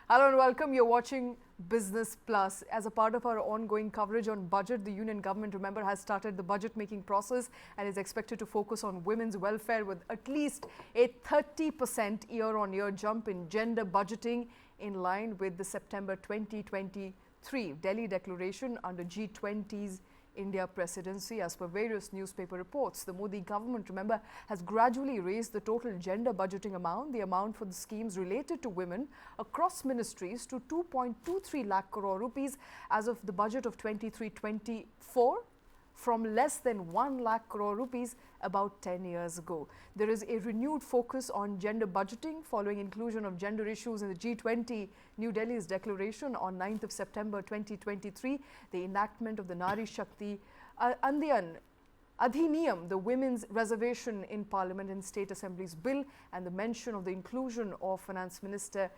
Hello and welcome. You're watching Business Plus. As a part of our ongoing coverage on budget, the union government, remember, has started the budget making process and is expected to focus on women's welfare with at least a 30% year-on-year jump in gender budgeting in line with the September 2023 Delhi Declaration under G20's India presidency. As per various newspaper reports, the Modi government, remember, has gradually raised the total gender budgeting amount, the amount for the schemes related to women across ministries, to 2.23 lakh crore rupees as of the budget of 23-24, from less than 1 lakh crore rupees about 10 years ago. There is a renewed focus on gender budgeting following inclusion of gender issues in the G20 New Delhi's declaration on 9th of September 2023, the enactment of the Nari Shakti Adhiniyam, the Women's Reservation in Parliament and State Assemblies Bill, and the mention of the inclusion of Finance Minister,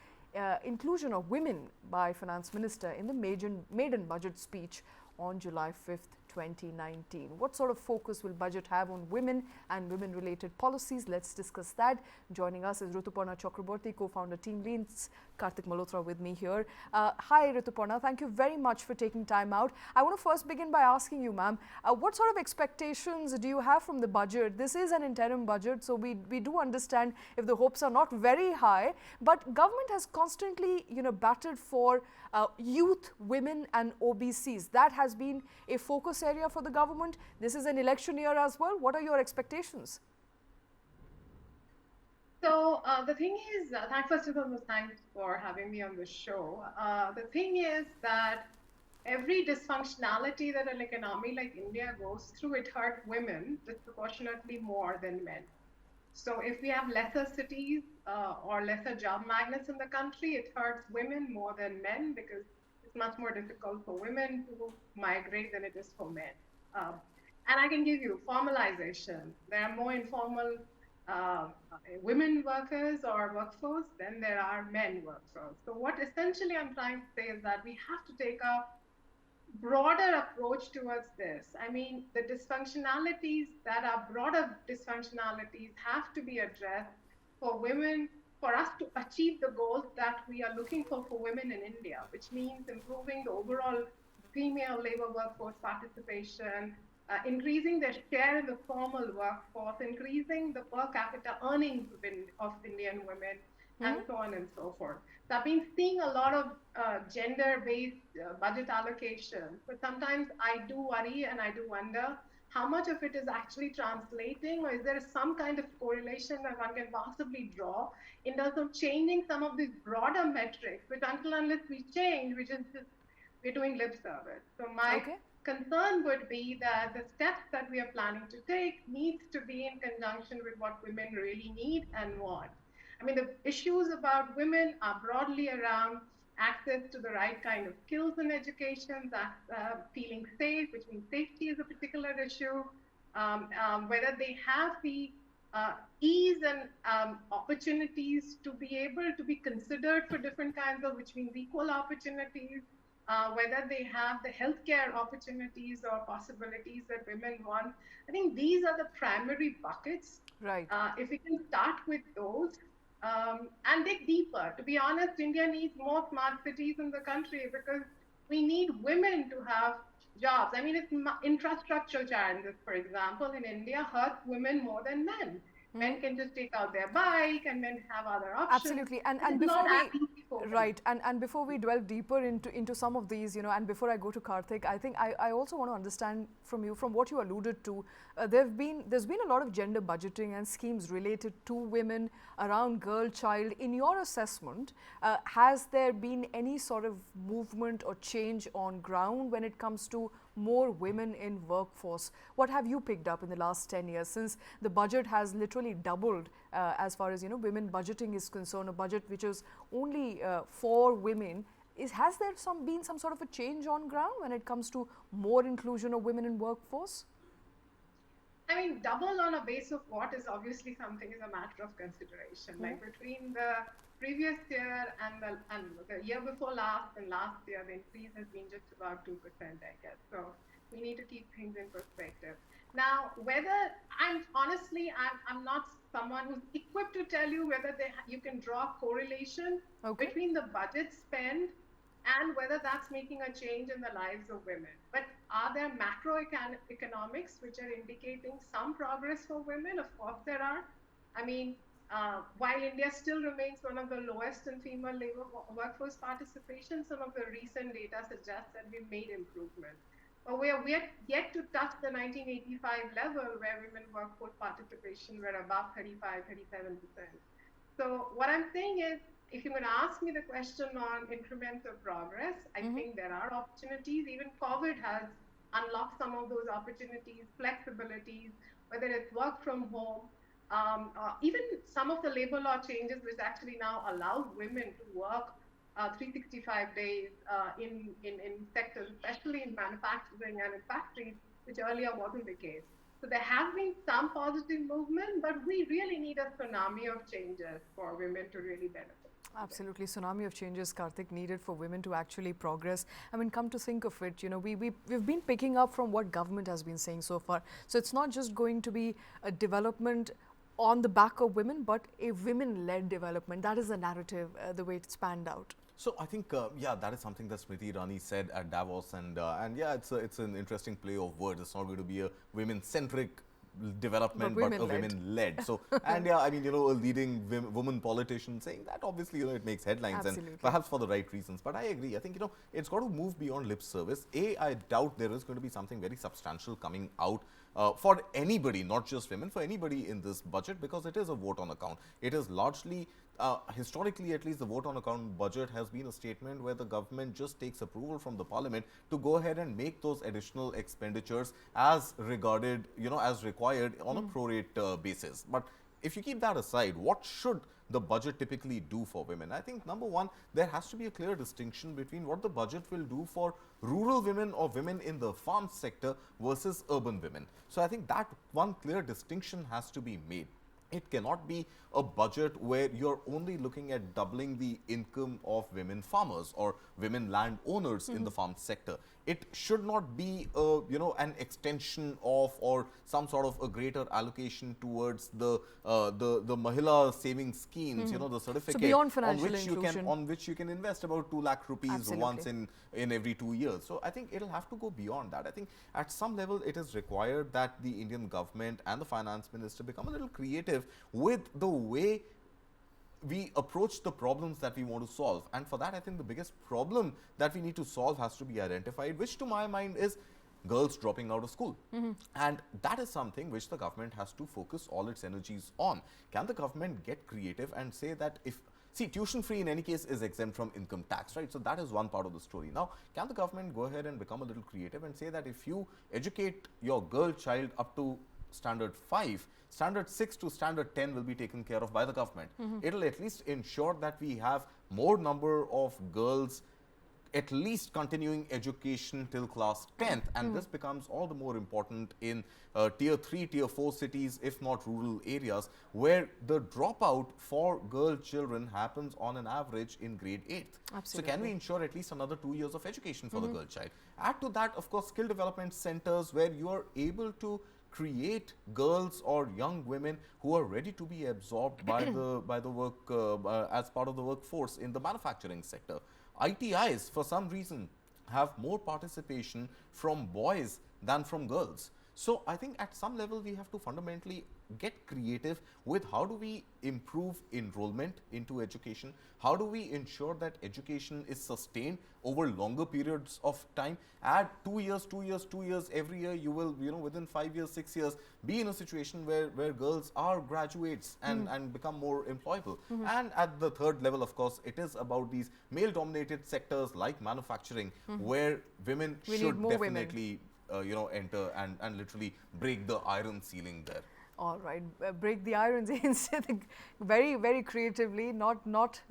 inclusion of women by Finance Minister in the maiden budget speech on July 5th, 2019. What sort of focus will budget have on women and women-related policies? Let's discuss that. Joining us is Rituparna Chakraborty, co-founder TeamLease. Kartik Malhotra with me here. Hi, Rituparna. Thank you very much for taking time out. I want to first begin by asking you, ma'am, what sort of expectations do you have from the budget? This is an interim budget, so we do understand if the hopes are not very high, but government has constantly, battled for youth, women and OBCs. That has been a focus area for the government. This is an election year as well. What are your expectations? So the thing is, first of all, thanks for having me on the show. The thing is that every dysfunctionality that an economy like India goes through, it hurts women disproportionately more than men. So if we have lesser cities or lesser job magnets in the country, it hurts women more than men because it's much more difficult for women to migrate than it is for men. And I can give you formalization. There are more informal women workers or workforce than there are men workforce. So what essentially I'm trying to say is that we have to take a broader approach towards this. I mean, the dysfunctionalities that are broader dysfunctionalities have to be addressed for women, for us to achieve the goals that we are looking for women in India, which means improving the overall female labor workforce participation, increasing their share in the formal workforce, increasing the per capita earnings of Indian women, and so on and so forth. So I've been seeing a lot of gender-based budget allocation, but sometimes I do worry and I do wonder how much of it is actually translating, or is there some kind of correlation that one can possibly draw in terms of changing some of these broader metrics, which until unless we change, we're doing lip service. So my concern would be that the steps that we are planning to take needs to be in conjunction with what women really need and want. I mean, the issues about women are broadly around access to the right kind of skills in education, feeling safe, which means safety is a particular issue, whether they have the ease and opportunities to be able to be considered for different kinds of, which means equal opportunities, whether they have the healthcare opportunities or possibilities that women want. I think these are the primary buckets. Right. If we can start with those and dig deeper. To be honest, India needs more smart cities in the country because we need women to have jobs. I mean, it's infrastructural challenges, for example, in India hurt women more than men. Men can just take out their bike and men have other options. Absolutely. And before we delve deeper into some of these, and before I go to Kartik, I think I also want to understand from you, from what you alluded to, there's been a lot of gender budgeting and schemes related to women around girl child. In your assessment, has there been any sort of movement or change on ground when it comes to more women in workforce? What have you picked up in the last 10 years since the budget has literally doubled as far as women budgeting is concerned, a budget which is only for women? Has there been some sort of a change on ground when it comes to more inclusion of women in workforce? I mean, double on a base of what is obviously something is a matter of consideration. Like between the previous year and the year before last and last year, the increase has been just about 2%, I guess. So We need to keep things in perspective. Now, whether I'm not someone who's equipped to tell you whether you can draw correlation Okay. between the budget spend and whether that's making a change in the lives of women. But are there macroeconomics which are indicating some progress for women? Of course, there are. I mean, while India still remains one of the lowest in female labor workforce participation, some of the recent data suggests that we've made improvements. But we are yet to touch the 1985 level where women workforce participation were above 35, 37%. So what I'm saying is, if you're going to ask me the question on increments of progress, I think there are opportunities. Even COVID has unlocked some of those opportunities, flexibilities, whether it's work from home, even some of the labor law changes, which actually now allows women to work 365 days in sectors, especially in manufacturing and in factories, which earlier wasn't the case. So there has been some positive movement, but we really need a tsunami of changes for women to really benefit. Absolutely, tsunami of changes, Kartik, needed for women to actually progress. I mean, come to think of it, you know, we've been picking up from what government has been saying so far. So it's not just going to be a development on the back of women, but a women-led development. That is the narrative, the way it's panned out. So I think, yeah, that is something that Smriti Irani said at Davos, and yeah, it's an interesting play of words. It's not going to be a women-centric development, but a women-led. So, and yeah, I mean, you know, a leading woman politician saying that, obviously, you know, it makes headlines. Absolutely. And perhaps for the right reasons. But I agree. I think, you know, it's got to move beyond lip service. I doubt there is going to be something very substantial coming out for anybody, not just women, for anybody in this budget, because it is a vote on account. It is largely, historically at least, the vote on account budget has been a statement where the government just takes approval from the parliament to go ahead and make those additional expenditures as regarded, you know, as required on a prorate basis. But if you keep that aside, what should the budget typically do for women? I think, number one, there has to be a clear distinction between what the budget will do for rural women or women in the farm sector versus urban women. So I think that one clear distinction has to be made. It cannot be a budget where you're only looking at doubling the income of women farmers or women landowners in the farm sector. It should not be, you know, an extension of or some sort of a greater allocation towards the Mahila saving schemes, you know, the certificate so beyond financial on which you can invest about 2 lakh rupees Absolutely. once in every 2 years. So I think it'll have to go beyond that. I think at some level it is required that the Indian government and the finance minister become a little creative with the way we approach the problems that we want to solve. And for that, I think the biggest problem that we need to solve has to be identified, which to my mind is girls dropping out of school. And that is something which the government has to focus all its energies on. Can the government get creative and say that if, see, tuition free in any case is exempt from income tax, right? So that is one part of the story. Now, can the government go ahead and become a little creative and say that if you educate your girl child up to standard 5, standard 6 to standard 10 will be taken care of by the government. It'll at least ensure that we have more number of girls at least continuing education till class 10th, and this becomes all the more important in tier 3, tier 4 cities, if not rural areas, where the dropout for girl children happens on an average in grade 8th. Absolutely. So can we ensure at least another 2 years of education for the girl child? Add to that, of course, skill development centers where you are able to create girls or young women who are ready to be absorbed by the work as part of the workforce in the manufacturing sector. ITIs, for some reason, have more participation from boys than from girls. So I think at some level we have to fundamentally get creative with how do we improve enrollment into education, how do we ensure that education is sustained over longer periods of time. Add 2 years, 2 years, 2 years every year, you will, you know, within 5 years, 6 years, be in a situation where girls are graduates and become more employable. And at the third level, of course, it is about these male-dominated sectors like manufacturing, where women should definitely you know, enter and literally break the iron ceiling there. All right, break the irons instead, very, very creatively, not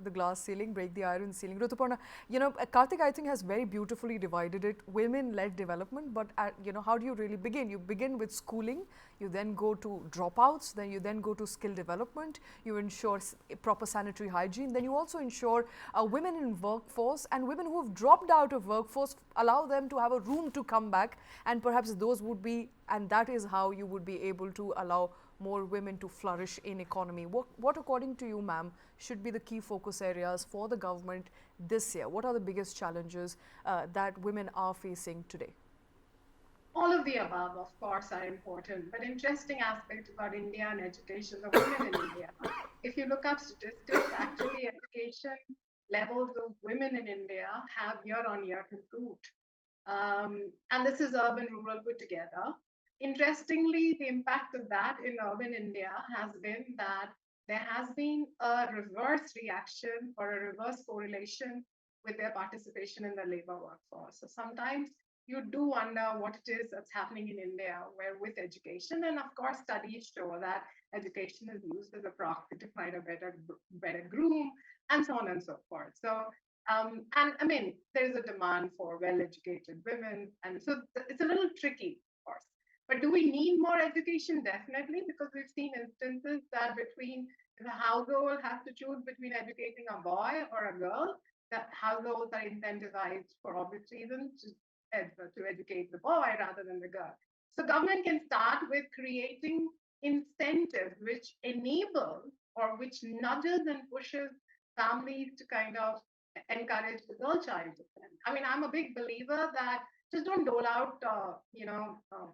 the glass ceiling, break the iron ceiling. Rituparna, you know, Kartik, I think, has very beautifully divided it, women-led development, but, you know, how do you really begin? You begin with schooling, you then go to dropouts, then you then go to skill development, you ensure proper sanitary hygiene, then you also ensure women in workforce and women who have dropped out of workforce allow them to have a room to come back, and perhaps those would be, and that is how you would be able to allow more women to flourish in economy. What according to you, ma'am, should be the key focus areas for the government this year? What are the biggest challenges that women are facing today? All of the above, of course, are important. But interesting aspect about India and education, the women in India. If you look up statistics, actually education levels of women in India have year on year improved. And this is urban rural put together. Interestingly, the impact of that in urban India has been that there has been a reverse reaction or a reverse correlation with their participation in the labor workforce. So sometimes you do wonder what it is that's happening in India, where with education, and of course, studies show that education is used as a proxy to find a better groom, and so on and so forth. So and I mean, there's a demand for well-educated women, and so it's a little tricky, of course. But do we need more education? Definitely, because we've seen instances that between the household has to choose between educating a boy or a girl, that households are incentivized for obvious reasons to educate the boy rather than the girl. So government can start with creating incentives which enable or which nudges and pushes families to kind of encourage the girl child to send. I mean, I'm a big believer that just don't dole out,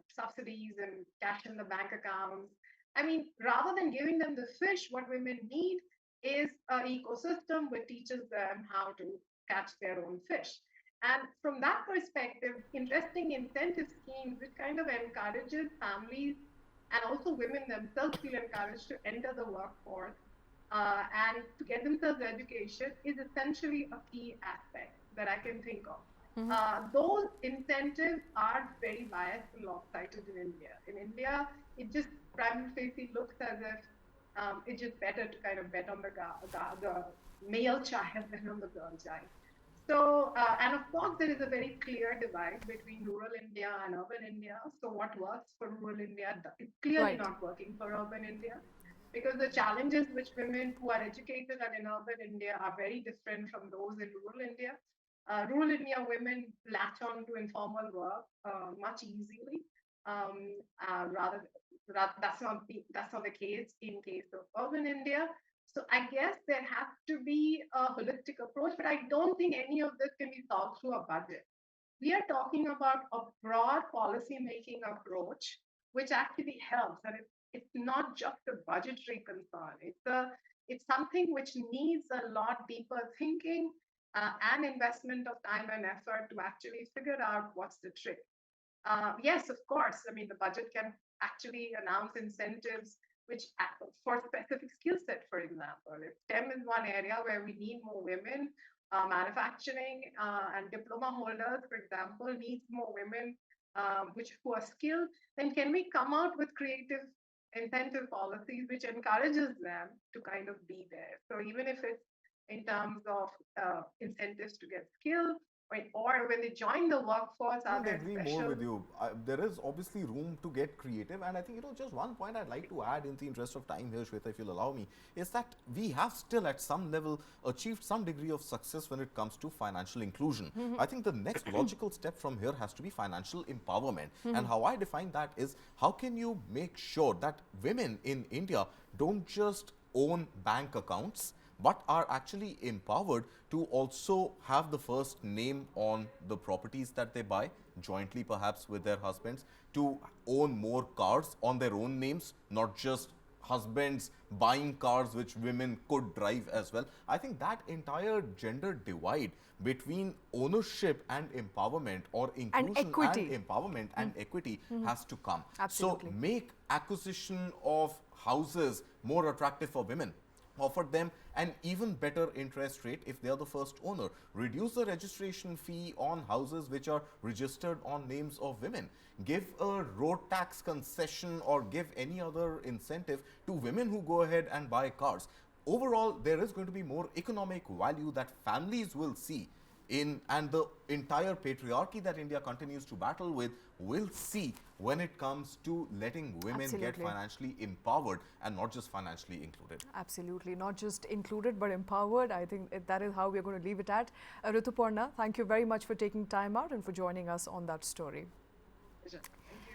subsidies and cash in the bank accounts. I mean, rather than giving them the fish, what women need is an ecosystem which teaches them how to catch their own fish. And from that perspective, interesting incentive schemes which kind of encourages families and also women themselves feel encouraged to enter the workforce and to get themselves education is essentially a key aspect that I can think of. Those incentives are very biased and lopsided in India. In India, it just prima facie looks as if it's just better to kind of bet on the male child than on the girl child. So, and of course, there is a very clear divide between rural India and urban India. So, what works for rural India is clearly not working for urban India, because the challenges which women who are educated and in urban India are very different from those in rural India. Rural India women latch on to informal work much easily. That's not the case in case of urban India. So I guess there has to be a holistic approach, but I don't think any of this can be solved through a budget. We are talking about a broad policy making approach, which actually helps, and it's not just a budgetary concern. It's something which needs a lot deeper thinking and investment of time and effort to actually figure out what's the trick. Yes, of course. I mean, the budget can actually announce incentives which for specific skill set, for example. If STEM is one area where we need more women, manufacturing and diploma holders, for example, needs more women who are skilled, then can we come out with creative incentive policies which encourages them to kind of be there? So even if it's in terms of incentives to get skilled, or when they join the workforce, are Couldn't there agree more special? with you. There is obviously room to get creative, and I think just one point I'd like to add in the interest of time here, Shweta, if you'll allow me, is that we have still at some level achieved some degree of success when it comes to financial inclusion. I think the next logical step from here has to be financial empowerment, and how I define that is how can you make sure that women in India don't just own bank accounts but are actually empowered to also have the first name on the properties that they buy, jointly perhaps with their husbands, to own more cars on their own names, not just husbands buying cars which women could drive as well. I think that entire gender divide between ownership and empowerment, or inclusion and empowerment and equity, has to come. Absolutely. So make acquisition of houses more attractive for women, offer them an even better interest rate if they are the first owner, reduce the registration fee on houses which are registered on names of women, give a road tax concession or give any other incentive to women who go ahead and buy cars. Overall, there is going to be more economic value that families will see in, and the entire patriarchy that India continues to battle with, will see when it comes to letting women get Absolutely. financially empowered and not just financially included. Absolutely, not just included but empowered. I think that is how we're going to leave it at. Rituparna, thank you very much for taking time out and for joining us on that story. Thank you.